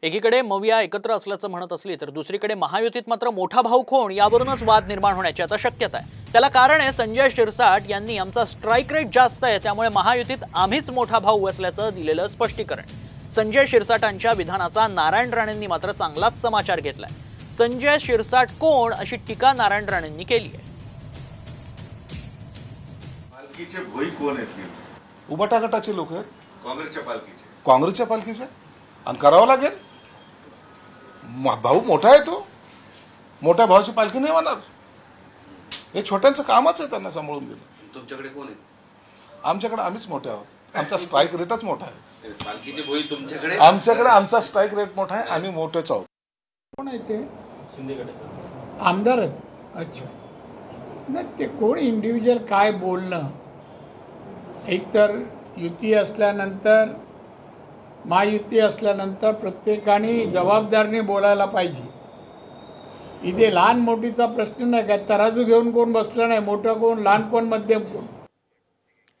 एकीकडे मविया एकत्र असल्याचं म्हणत असली तर दुसरीकडे महायुतीत मात्र मोठा भाऊ कोण यावरूनच वाद निर्माण होण्याची आता शक्यता आहे। त्याला कारण आहे संजय शिरसाट यांनी आमचा स्ट्राइक रेट जास्त आहे त्यामुळे महायुतीत आम्हीच मोठा भाऊ असल्याचं दिलेलं स्पष्टीकरण। संजय शिरसाटांच्या विधानाचा नारायण राणेंनी मात्र चांगलाच समाचार घेतलाय। संजय शिरसाट कोण अशी टीका नारायण राणेंनी केली आहे। पालखीचे भोई कोण आहेत? उबाटा गटाचे लोक आहेत, काँग्रेसच्या पालखीचे आणि करावं लागेल। भाऊ मोठा आहे, तो मोठ्या भावाची पालखी नाही होणार। हे छोट्यांचं कामच आहे त्यांना सांभाळून घेणं। तुमच्याकडे कोण आहे? आमच्याकडे आम्हीच मोठे आहोत, आमचा स्ट्राइक रेटच मोठा आहे। पालखीचे भोई तुमच्याकडे? आमच्याकडे आमचा स्ट्राइक रेट मोठा आहे, आम्ही मोठेच आहोत। कोण आहे ते? आमदार आहेत। अच्छा, नाही ते कोण इंडिव्हिज्युअल काय बोलणं, एकतर युती असल्यानंतर महायुती असल्यानंतर प्रत्येकाने जबाबदारीने बोलायला पाहिजे। इथे लहान मोठीचा प्रश्न नाही, काय तराजू घेऊन कोण बसलं नाही, मोठं कोण लहान कोण मध्यम कोण।